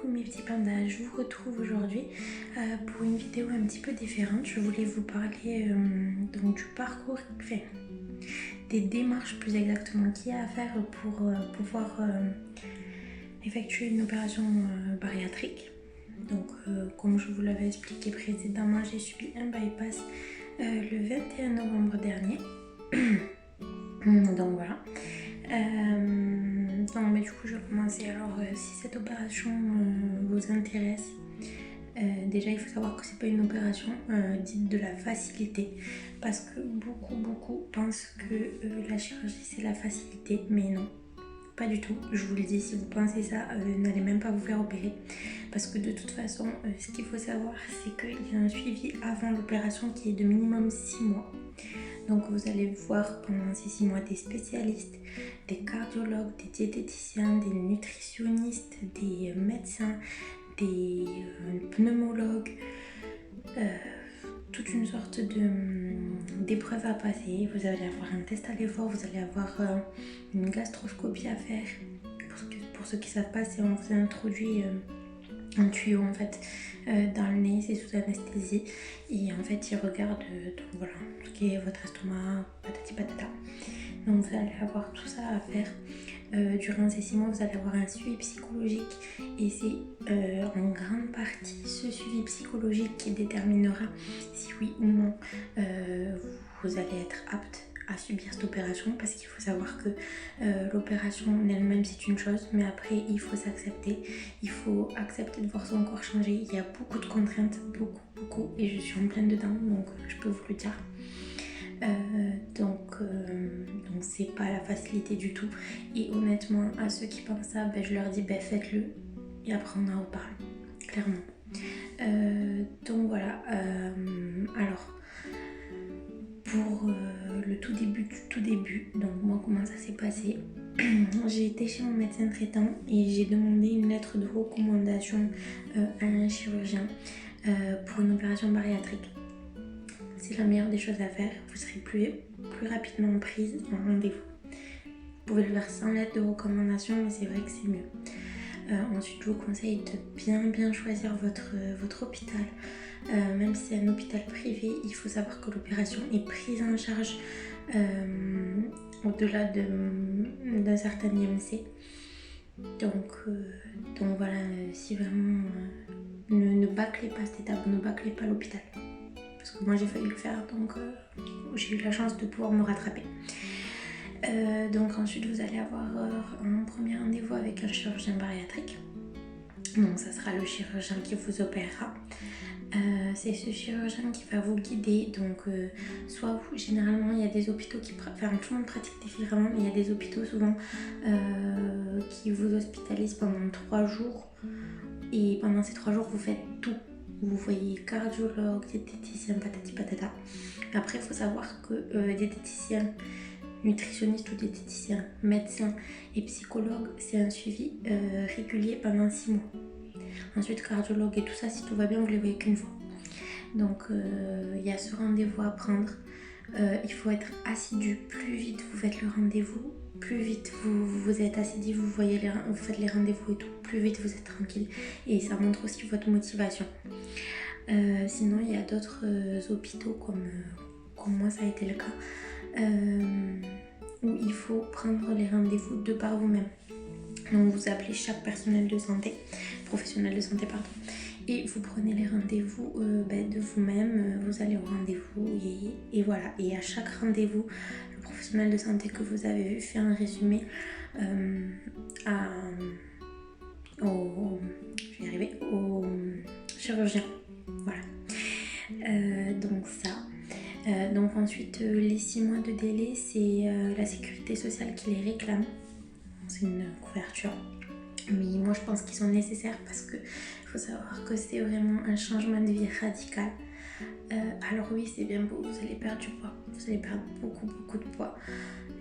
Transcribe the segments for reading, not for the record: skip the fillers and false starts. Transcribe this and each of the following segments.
Coucou mes petits pandas, je vous retrouve aujourd'hui pour une vidéo un petit peu différente. Je voulais vous parler donc du parcours, des démarches plus exactement qu'il y a à faire pour pouvoir effectuer une opération bariatrique. Donc comme je vous l'avais expliqué précédemment, j'ai subi un bypass le 21 novembre dernier. Donc voilà. Donc du coup je vais commencer. Alors si cette opération vous intéresse, déjà il faut savoir que c'est pas une opération dite de la facilité, parce que beaucoup pensent que la chirurgie c'est la facilité, mais non, pas du tout. Je vous le dis, si vous pensez ça, n'allez même pas vous faire opérer, parce que de toute façon ce qu'il faut savoir c'est qu'il y a un suivi avant l'opération qui est de minimum 6 mois. Donc vous allez voir pendant ces 6 mois des spécialistes, des cardiologues, des diététiciens, des nutritionnistes, des médecins, des pneumologues, toute une sorte d'épreuve à passer. Vous allez avoir un test à l'effort, vous allez avoir une gastroscopie à faire. Pour ceux qui ne savent pas, c'est on vous introduit un tuyau en fait dans le nez, c'est sous anesthésie, et en fait ils regardent donc voilà, ce qui est votre estomac, patati patata. Donc vous allez avoir tout ça à faire. Durant ces 6 mois, vous allez avoir un suivi psychologique, et c'est en grande partie ce suivi psychologique qui déterminera si oui ou non vous allez être apte à subir cette opération, parce qu'il faut savoir que l'opération en elle-même c'est une chose, mais après il faut s'accepter, il faut accepter de voir son corps changer. Il y a beaucoup de contraintes, beaucoup, et je suis en pleine dedans, donc je peux vous le dire. Donc c'est pas la facilité du tout, et honnêtement à ceux qui pensent ça, je leur dis faites-le et après on en reparle clairement. Donc voilà. Alors pour le tout début, donc moi comment ça s'est passé, j'ai été chez mon médecin traitant et j'ai demandé une lettre de recommandation à un chirurgien pour une opération bariatrique. C'est la meilleure des choses à faire, vous serez plus rapidement prise en rendez-vous. Vous pouvez le faire sans lettre de recommandation, mais c'est vrai que c'est mieux. Ensuite, je vous conseille de bien choisir votre hôpital. Même si c'est un hôpital privé, il faut savoir que l'opération est prise en charge au-delà d'un certain IMC. Donc voilà, si vraiment ne bâclez pas cette étape, ne bâclez pas l'hôpital. Parce que moi j'ai failli le faire, donc j'ai eu la chance de pouvoir me rattraper. Donc ensuite vous allez avoir un premier rendez-vous avec un chirurgien bariatrique. Donc ça sera le chirurgien qui vous opérera. C'est ce chirurgien qui va vous guider. Donc soit vous, généralement il y a des hôpitaux qui tout le monde pratique différemment, mais il y a des hôpitaux souvent qui vous hospitalisent pendant 3 jours, et pendant ces 3 jours vous faites tout. Vous voyez cardiologue, diététicien, patati patata. Après il faut savoir que diététicien, nutritionniste ou diététicien, médecin et psychologue, c'est un suivi régulier pendant 6 mois. Ensuite cardiologue et tout ça, si tout va bien, vous les voyez qu'une fois. Donc il y a ce rendez-vous à prendre. Il faut être assidu. Plus vite vous faites le rendez-vous, plus vite vous êtes assidu, vous faites les rendez-vous et tout, plus vite vous êtes tranquille, et ça montre aussi votre motivation. Sinon il y a d'autres hôpitaux comme moi ça a été le cas, où il faut prendre les rendez-vous de par vous-même. Donc vous appelez chaque professionnel de santé, et vous prenez les rendez-vous de vous-même. Vous allez au rendez-vous et voilà. Et à chaque rendez-vous, le professionnel de santé que vous avez vu fait un résumé au chirurgien. Voilà. Donc ça. Donc ensuite, les 6 mois de délai, c'est la sécurité sociale qui les réclame. C'est une couverture. Mais moi je pense qu'ils sont nécessaires, parce que faut savoir que c'est vraiment un changement de vie radical. Alors oui, c'est bien beau, vous allez perdre du poids, vous allez perdre beaucoup de poids.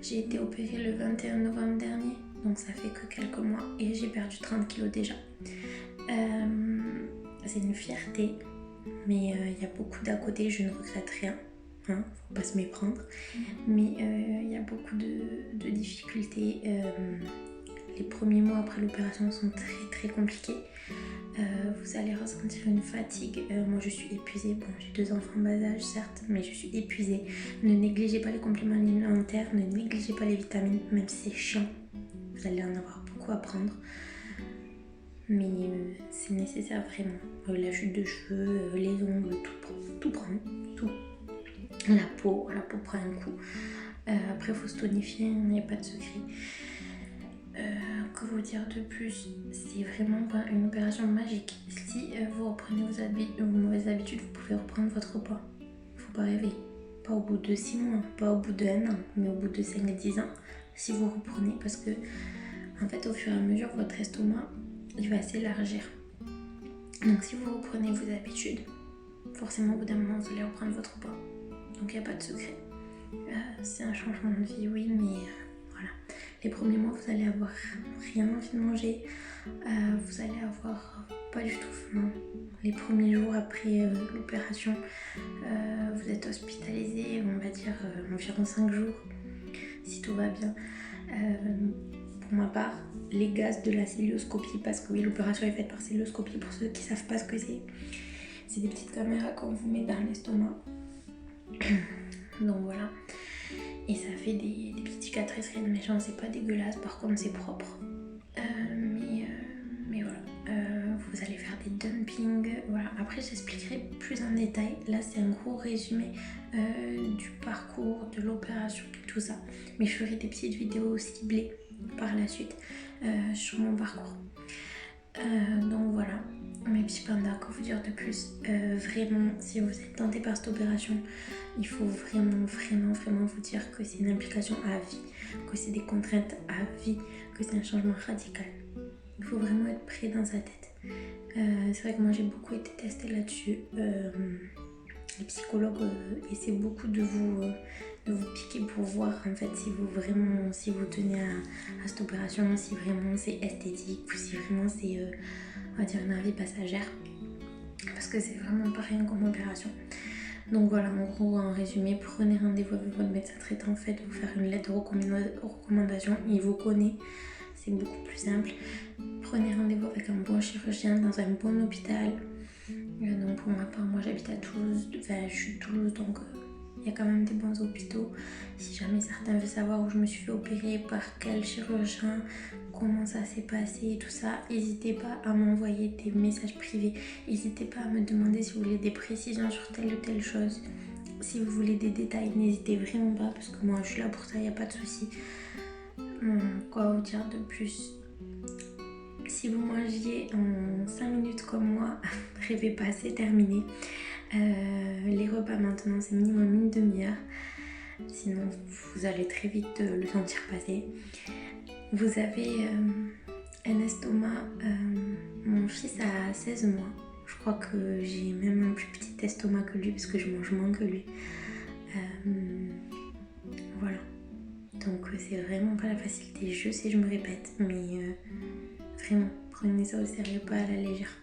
J'ai été opérée le 21 novembre dernier, donc ça fait que quelques mois, et j'ai perdu 30 kilos déjà. C'est une fierté, mais il y a beaucoup d'à côté, je ne regrette rien. Faut pas se méprendre, mais il y a beaucoup de difficultés. Les premiers mois après l'opération sont très compliqués. Vous allez ressentir une fatigue. Moi je suis épuisée. Bon, j'ai 2 enfants en bas âge certes, mais je suis épuisée. Ne négligez pas les compléments alimentaires, ne négligez pas les vitamines, même si c'est chiant. Vous allez en avoir beaucoup à prendre. Mais c'est nécessaire vraiment. La chute de cheveux, les ongles, tout prend. Tout. La peau prend un coup. Après il faut se tonifier, il n'y a pas de secret. Que vous dire de plus? C'est vraiment pas une opération magique. Si vous reprenez vos mauvaises habitudes, vous pouvez reprendre votre poids. Faut pas rêver. Pas au bout de 6 mois, pas au bout de 1 an, mais au bout de 5 à 10 ans, si vous reprenez. Parce que, en fait, au fur et à mesure, votre estomac, il va s'élargir. Donc, si vous reprenez vos habitudes, forcément, au bout d'un moment, vous allez reprendre votre poids. Donc, il n'y a pas de secret. C'est un changement de vie, oui, mais voilà. Les premiers mois, vous allez avoir rien envie de manger. Vous allez avoir pas du tout faim. Les premiers jours après l'opération, vous êtes hospitalisé, on va dire environ 5 jours, si tout va bien. Pour ma part, les gaz de la célioscopie, parce que oui, l'opération est faite par célioscopie, pour ceux qui ne savent pas ce que c'est des petites caméras qu'on vous met dans l'estomac. Donc voilà. Et ça fait des petites cicatrices, rien de méchant, c'est pas dégueulasse, par contre c'est propre. Mais voilà, vous allez faire des dumpings, voilà. Après j'expliquerai plus en détail, là c'est un gros résumé du parcours, de l'opération, tout ça. Mais je ferai des petites vidéos ciblées par la suite sur mon parcours. Donc voilà, mes petits pandas, que vous dire de plus? Vraiment, si vous êtes tenté par cette opération, il faut vraiment vous dire que c'est une implication à vie, que c'est des contraintes à vie, que c'est un changement radical. Il faut vraiment être prêt dans sa tête. C'est vrai que moi j'ai beaucoup été testée là-dessus. Les psychologues essaient beaucoup de vous piquer pour voir en fait si vous tenez à cette opération, si vraiment c'est esthétique ou si vraiment c'est on va dire une envie passagère, parce que c'est vraiment pas rien comme opération. Donc voilà, en gros, en résumé, prenez rendez-vous avec votre médecin traitant, faites-vous faire une lettre de recommandation, il vous connaît, c'est beaucoup plus simple. Prenez rendez-vous avec un bon chirurgien dans un bon hôpital. Donc pour ma part, moi j'habite à Toulouse, enfin je suis de Toulouse, donc il y a quand même des bons hôpitaux. Si jamais certains veulent savoir où je me suis fait opérer, par quel chirurgien, comment ça s'est passé et tout ça, n'hésitez pas à m'envoyer des messages privés. N'hésitez pas à me demander si vous voulez des précisions sur telle ou telle chose. Si vous voulez des détails, n'hésitez vraiment pas, parce que moi je suis là pour ça, il n'y a pas de souci. Quoi vous dire de plus? Si vous mangiez en 5 minutes comme moi, rêvez pas, c'est terminé. Les repas maintenant, c'est minimum une demi-heure. Sinon, vous allez très vite le sentir passer. Vous avez un estomac. Mon fils a 16 mois. Je crois que j'ai même un plus petit estomac que lui, parce que je mange moins que lui. Voilà. Donc c'est vraiment pas la facilité. Je sais, je me répète, mais vraiment, prenez ça au sérieux, pas à la légère.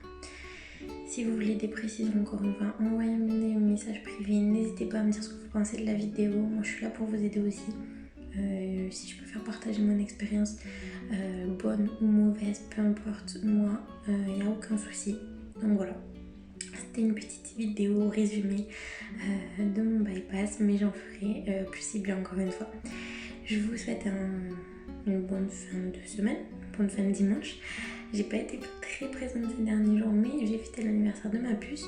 Si vous voulez des précisions, encore une fois, envoyez-moi un message privé. N'hésitez pas à me dire ce que vous pensez de la vidéo. Moi, je suis là pour vous aider aussi. Si je peux faire partager mon expérience, bonne ou mauvaise, peu importe, moi, il n'y a aucun souci. Donc voilà. C'était une petite vidéo résumée de mon bypass, mais j'en ferai plus ciblé encore une fois. Je vous souhaite une bonne fin de semaine, une bonne fin de dimanche. J'ai pas été très présente ces derniers jours, mais j'ai fêté l'anniversaire de ma puce.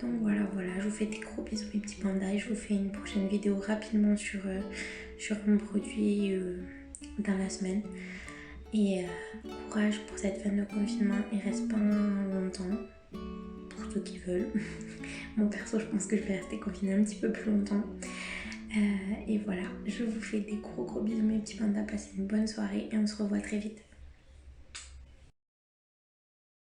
Donc voilà, je vous fais des gros bisous mes petits pandas et je vous fais une prochaine vidéo rapidement sur mon produit dans la semaine. Et courage pour cette fin de confinement, il reste pas longtemps pour ceux qui veulent. Mon perso, je pense que je vais rester confinée un petit peu plus longtemps. Et voilà, je vous fais des gros bisous mes petits pandas, passez une bonne soirée et on se revoit très vite.